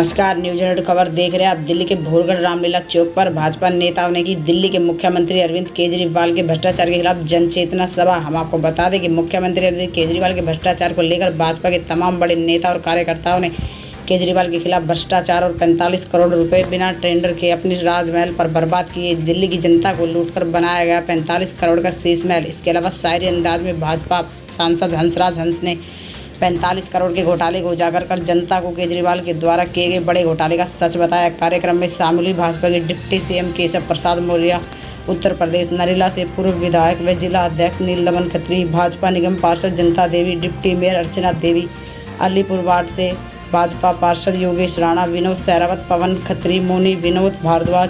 नमस्कार, news add खबर देख रहे हैं आप। दिल्ली के भोरगढ़ रामलीला चौक पर भाजपा नेताओं ने की दिल्ली के मुख्यमंत्री अरविंद केजरीवाल के भ्रष्टाचार के खिलाफ जनचेतना सभा। हम आपको बता दें कि मुख्यमंत्री अरविंद केजरीवाल के भ्रष्टाचार को लेकर भाजपा के तमाम बड़े नेता और कार्यकर्ताओं ने केजरीवाल के खिलाफ भ्रष्टाचार और 45 करोड़ रुपए बिना टेंडर के अपने राजमहल पर बर्बाद किए। दिल्ली की जनता को लूटकर बनाया गया 45 करोड़ का शीश महल। इसके अलावा शायरी अंदाज में भाजपा सांसद हंसराज हंस ने 45 करोड़ के घोटाले को उजागर कर जनता को केजरीवाल के द्वारा किए गए बड़े घोटाले का सच बताया। कार्यक्रम में शामिल हुई भाजपा के डिप्टी सीएम केशव प्रसाद मौर्य, उत्तर प्रदेश नरेला से पूर्व विधायक व जिला अध्यक्ष नीलदमन खत्री, भाजपा निगम पार्षद जनता देवी, deputy mayor Archana Devi, Alipur ward से भाजपा पार्षद योगेश राणा, विनोद सहरावत, पवन खत्री, मोनी, विनोद भारद्वाज,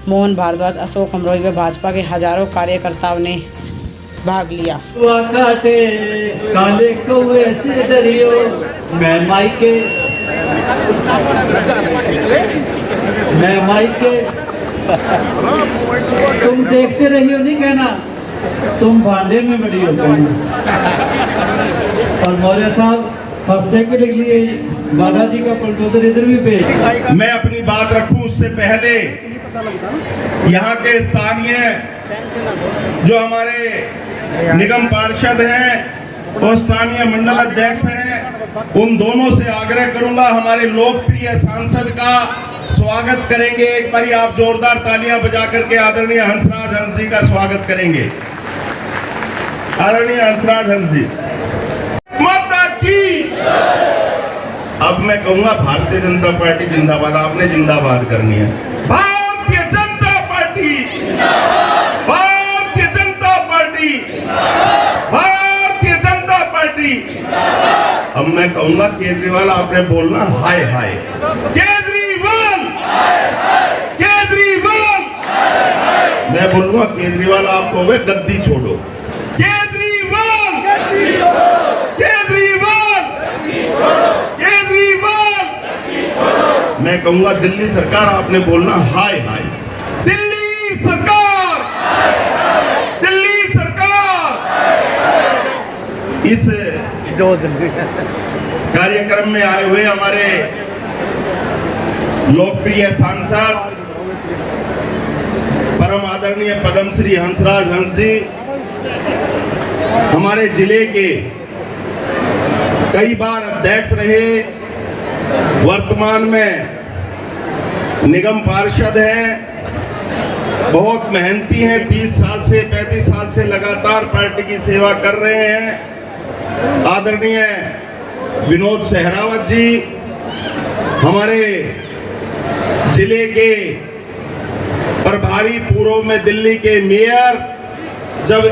मोहन भारद्वाज, अशोक अमरोही व भाजपा के हजारों कार्यकर्ताओं ने भाग लिया। काटे काले कौवे से डरियो मैं मायके तुम देखते रहियो नहीं कहना, तुम भांडे में बड़ी हो कहना। और मौर्य साहब हफ्ते के लिए बालाजी का बुलडोजर इधर भी भेज। मैं अपनी बात रखूं उससे पहले यहाँ के स्थानीय जो हमारे निगम पार्षद हैं और स्थानीय मंडल अध्यक्ष हैं, उन दोनों से आग्रह करूंगा हमारे लोकप्रिय सांसद का स्वागत करेंगे। एक बार आप जोरदार तालियां बजा करके आदरणीय हंसराज हंस जी का स्वागत करेंगे। आदरणीय हंसराज हंस जी माता की। अब मैं कहूंगा भारतीय जनता पार्टी जिंदाबाद। आपने जिंदाबाद करनी है। Bharatiya Janata party, Bharatiya Janata party, Bharatiya Janata party. अब मैं कहूंगा केजरीवाल, आपने बोलना हाय हाय। केजरीवाल, केजरीवाल। मैं बोलूंगा केजरीवाल, आप कहोगे गद्दी छोड़ो। केजरीवाल, केजरीवाल, केजरीवाल। मैं कहूंगा दिल्ली सरकार, आपने बोलना हाय हाय। दिल्ली सरकार, दिल्ली सरकार। इस कार्यक्रम में आए हुए हमारे लोकप्रिय सांसद परम आदरणीय पद्मश्री हंसराज हंस जी, हमारे जिले के कई बार अध्यक्ष रहे, वर्तमान में निगम पार्षद हैं, बहुत मेहनती हैं। 30 साल से 35 साल से लगातार पार्टी की सेवा कर रहे हैं। आदरणीय विनोद सहरावत जी, हमारे जिले के प्रभारी, पूर्व में दिल्ली के मेयर, जब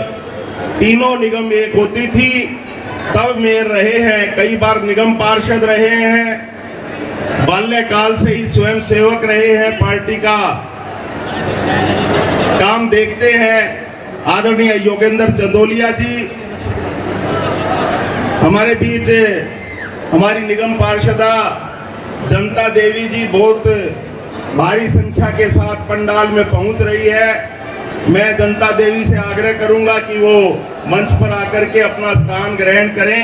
तीनों निगम एक होती थी तब मेयर रहे हैं, कई बार निगम पार्षद रहे हैं, बाल्यकाल से ही स्वयं सेवक रहे हैं, पार्टी का काम देखते हैं। आदरणीय योगेंद्र चंदोलिया जी हमारे बीच, हमारी निगम पार्षदा जनता देवी जी बहुत भारी संख्या के साथ पंडाल में पहुंच रही है। मैं जनता देवी से आग्रह करूंगा कि वो मंच पर आकर के अपना स्थान ग्रहण करें।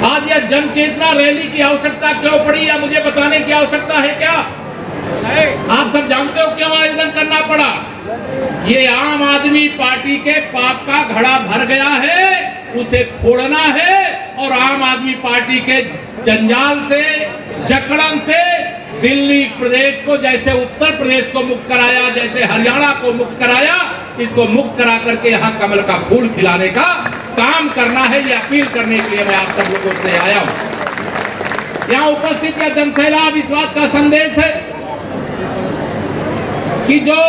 आज यह जन चेतना रैली की आवश्यकता क्यों पड़ी, या मुझे बताने की आवश्यकता है क्या? आप सब जानते हो क्यों आयोजन करना पड़ा? ये आम आदमी पार्टी के पाप का घड़ा भर गया है, उसे फोड़ना है और आम आदमी पार्टी के जंजाल से, जकड़न से दिल्ली प्रदेश को, जैसे उत्तर प्रदेश को मुक्त कराया, जैसे हरियाणा को मुक्त कराया, इसको मुक्त करा करके यहाँ कमल का फूल खिलाने का काम करना है। ये अपील करने के लिए मैं आप सब लोगों से आया हूँ। यहाँ उपस्थित यह जनसैलाब इस बात का संदेश है कि जो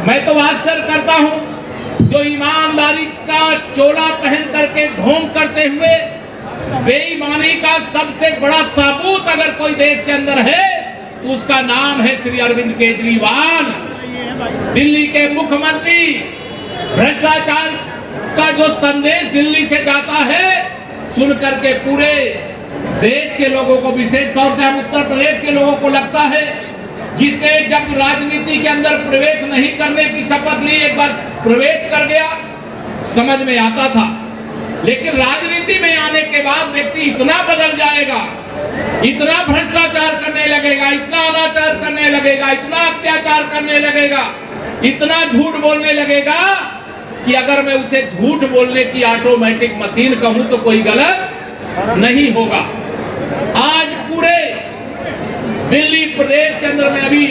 मैं तो आश्चर्य करता हूँ, जो ईमानदारी का चोला पहन करके ढोंग करते हुए बेईमानी का सबसे बड़ा सबूत अगर कोई देश के अंदर है तो उसका नाम है श्री अरविंद केजरीवाल। दिल्ली के मुख्यमंत्री भ्रष्टाचार का जो संदेश दिल्ली से जाता है, सुन करके पूरे देश के लोगों को, विशेष तौर से हम उत्तर प्रदेश के लोगों को लगता है, जिसने जब राजनीति के अंदर प्रवेश नहीं करने की शपथ ली, एक बार प्रवेश कर गया, समझ में आता था लेकिन राजनीति में आने के बाद व्यक्ति इतना बदल जाएगा, इतना भ्रष्टाचार करने लगेगा, इतना अनाचार करने लगेगा, इतना अत्याचार करने लगेगा, इतना झूठ बोलने लगेगा कि अगर मैं उसे झूठ बोलने की ऑटोमेटिक मशीन कहूं तो कोई गलत नहीं होगा। आज पूरे दिल्ली प्रदेश के अंदर में अभी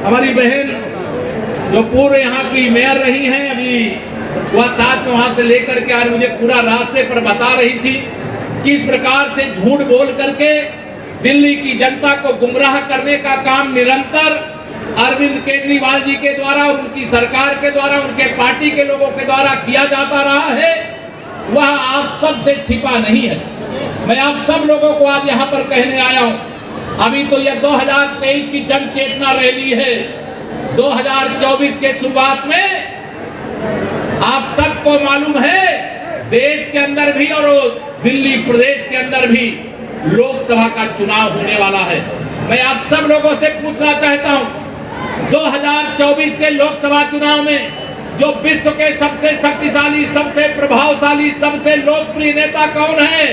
हमारी बहन जो पूर्व यहाँ की मेयर रही हैं, अभी वह साथ में वहां से लेकर के आज मुझे पूरा रास्ते पर बता रही थी किस प्रकार से झूठ बोल करके दिल्ली की जनता को गुमराह करने का काम निरंतर अरविंद केजरीवाल जी के द्वारा, उनकी सरकार के द्वारा, उनके पार्टी के लोगों के द्वारा किया जाता रहा है। वह आप सब से छिपा नहीं है। मैं आप सब लोगों को आज यहाँ पर कहने आया हूँ, अभी तो यह 2023 की जन चेतना रैली है। 2024 के शुरुआत में आप सबको मालूम है देश के अंदर भी और दिल्ली प्रदेश के अंदर भी लोकसभा का चुनाव होने वाला है। मैं आप सब लोगों से पूछना चाहता हूं, 2024 के लोकसभा चुनाव में जो विश्व के सबसे शक्तिशाली, सबसे प्रभावशाली, सबसे लोकप्रिय नेता कौन है?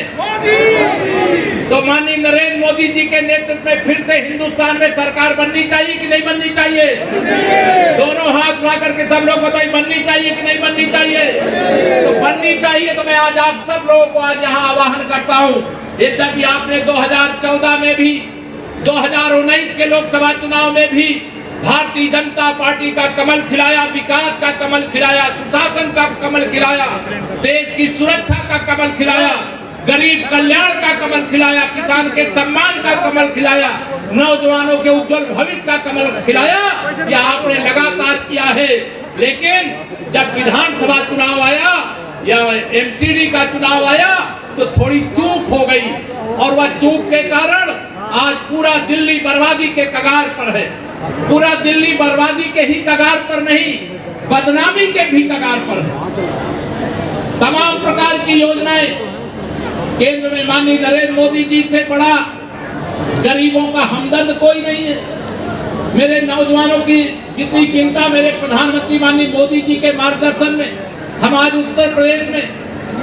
तो माननीय नरेंद्र मोदी जी के नेतृत्व में फिर से हिंदुस्तान में सरकार बननी चाहिए कि नहीं बननी चाहिए? दोनों हाथ उठा करके सब लोग बताइए, बननी चाहिए कि नहीं बननी चाहिए? तो बननी चाहिए। तो मैं आज आप सब लोगों को आज यहाँ आह्वान करता हूँ, यद्यपि आपने 2014 में भी, 2019 के लोकसभा चुनाव में भी भारतीय जनता पार्टी का कमल खिलाया, विकास का कमल खिलाया, सुशासन का कमल खिलाया, देश की सुरक्षा का कमल खिलाया, गरीब कल्याण का कमल खिलाया, किसान के सम्मान का कमल खिलाया, नौजवानों के उज्जवल भविष्य का कमल खिलाया। यह आपने लगातार किया है। लेकिन जब विधानसभा चुनाव आया या एमसीडी का चुनाव आया तो थोड़ी चूक हो गई, और वह चूक के कारण आज पूरा दिल्ली बर्बादी के कगार पर है। पूरा दिल्ली बर्बादी के ही कगार पर नहीं, बदनामी के भी कगार पर है। तमाम प्रकार की योजनाएं केंद्र में माननीय नरेंद्र मोदी जी से बड़ा गरीबों का हमदर्द कोई नहीं है। मेरे नौजवानों की जितनी चिंता मेरे प्रधानमंत्री माननीय मोदी जी के मार्गदर्शन में हम आज उत्तर प्रदेश में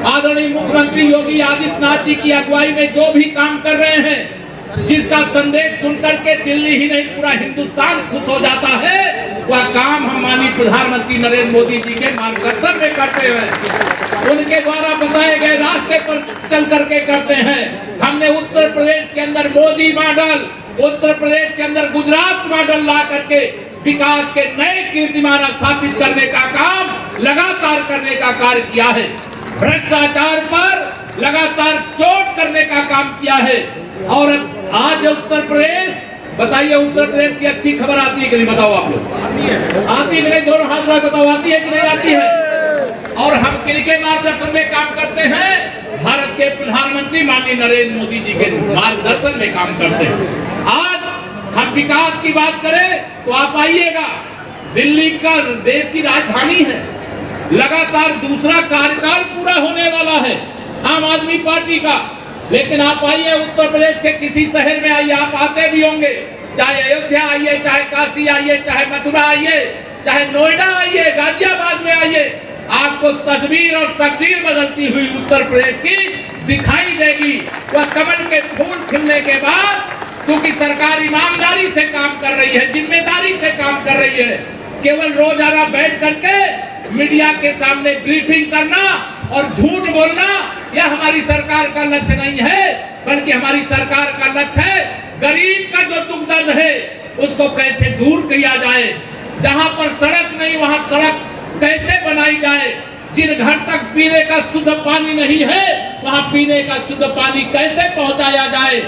आदरणीय मुख्यमंत्री योगी आदित्यनाथ जी की अगुवाई में जो भी काम कर रहे हैं, जिसका संदेश सुनकर के दिल्ली ही नहीं पूरा हिंदुस्तान खुश हो जाता है, वह काम हम माननीय प्रधानमंत्री नरेंद्र मोदी जी के मार्गदर्शन में करते हैं। उनके द्वारा बताए गए रास्ते पर चल करके करते हैं। हमने उत्तर प्रदेश के अंदर मोदी मॉडल, उत्तर प्रदेश के अंदर गुजरात मॉडल ला करके विकास के नए कीर्तिमान स्थापित करने का काम लगातार करने का कार्य किया है। भ्रष्टाचार पर लगातार चोट करने का काम किया है। और आज उत्तर प्रदेश, बताइए उत्तर प्रदेश की अच्छी खबर आती है कि नहीं? बताओ आप लोग, आती है कि नहीं? दोनों हाथ में बताओ, आती है कि नहीं आती है? और हम किनके मार्गदर्शन में काम करते हैं? भारत के प्रधानमंत्री माननीय नरेंद्र मोदी जी के मार्गदर्शन में काम करते हैं। आज हम विकास की बात करें तो आप आइएगा, दिल्ली का देश की राजधानी है, लगातार दूसरा कार्यकाल पूरा होने वाला है आम आदमी पार्टी का। लेकिन आप आइए उत्तर प्रदेश के किसी शहर में आइए, आप आते भी होंगे, चाहे अयोध्या आइए, चाहे काशी आइए, चाहे मथुरा आइए, चाहे नोएडा आइए, गाजियाबाद में आइए, आपको तस्वीर और तकदीर बदलती हुई उत्तर प्रदेश की दिखाई देगी। वह कमल के फूल खिलने के बाद, क्योंकि सरकार ईमानदारी से काम कर रही है, जिम्मेदारी से काम कर रही है। केवल रोजाना बैठ करके मीडिया के सामने ब्रीफिंग करना और झूठ बोलना यह हमारी सरकार का लक्ष्य नहीं है, बल्कि हमारी सरकार का लक्ष्य है गरीब का जो दुख दर्द है उसको कैसे दूर किया जाए। जहां पर सड़क नहीं वहां सड़क कैसे बनाई जाए। जिन घर तक पीने का शुद्ध पानी नहीं है वहां पीने का शुद्ध पानी कैसे पहुंचाया जाए।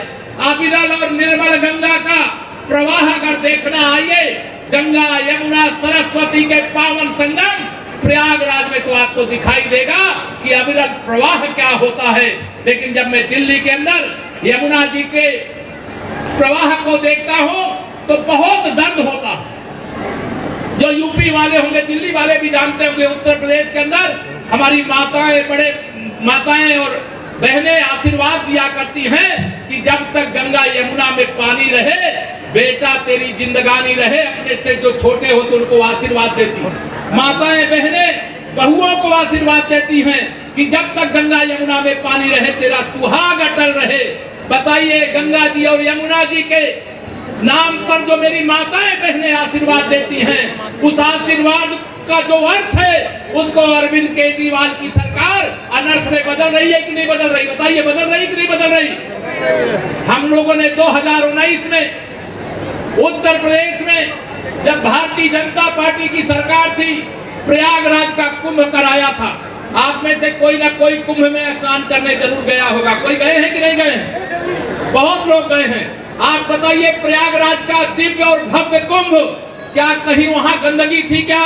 अविरल और निर्मल गंगा का प्रवाह अगर देखना आइए, गंगा यमुना सरस्वती के पावन संगम प्रयागराज में, तो आपको दिखाई देगा कि अविरल प्रवाह क्या होता है। लेकिन जब मैं दिल्ली के अंदर यमुना जी के प्रवाह को देखता हूं तो बहुत दर्द होता है। जो यूपी वाले होंगे, दिल्ली वाले भी जानते होंगे, उत्तर प्रदेश के अंदर हमारी माताएं, बड़े माताएं और बहनें आशीर्वाद दिया करती हैं कि जब तक गंगा यमुना में पानी रहे बेटा तेरी जिंदगानी रहे। अपने से जो छोटे होते उनको आशीर्वाद देती हैं, माताएं बहनें बहुओं को आशीर्वाद देती हैं। कि जब तक गंगा यमुना में पानी रहे तेरा सुहाग अटल रहे। बताइए, गंगा जी और यमुना जी के नाम पर जो मेरी माताएं बहनें आशीर्वाद देती हैं, उस आशीर्वाद का जो अर्थ है उसको अरविंद केजरीवाल की सरकार अनर्थ में बदल रही है कि नहीं बदल रही? बताइए, बदल रही कि नहीं बदल रही? हम लोगों ने 2019 में उत्तर प्रदेश में जब भारतीय जनता पार्टी की सरकार थी, प्रयागराज का कुंभ कराया था। आप में से कोई ना कोई कुंभ में स्नान करने जरूर गया होगा। कोई गए हैं कि नहीं गए हैं? बहुत लोग गए हैं। आप बताइए, प्रयागराज का दिव्य और भव्य कुंभ, क्या कहीं वहां गंदगी थी क्या?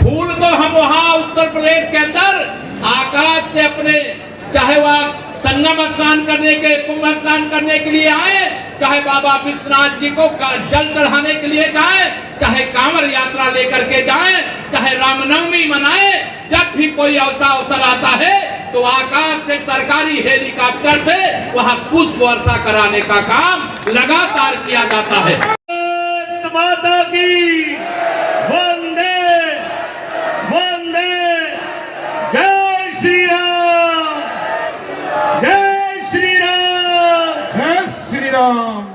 फूल तो हम वहां उत्तर प्रदेश के अंदर आकाश से अपने, चाहे वह संगम स्नान करने के, कुंभ स्नान करने के लिए आए, चाहे बाबा विश्वनाथ जी को जल चढ़ाने के लिए जाए, चाहे कांवर यात्रा लेकर के जाए, चाहे रामनवमी मनाए, जब भी कोई अवसर आता है तो आकाश से सरकारी हेलीकॉप्टर से वहां पुष्प वर्षा कराने का काम लगातार किया जाता है। माता की वंदे वंदे, जय श्री राम, जय श्री राम, जय श्री राम।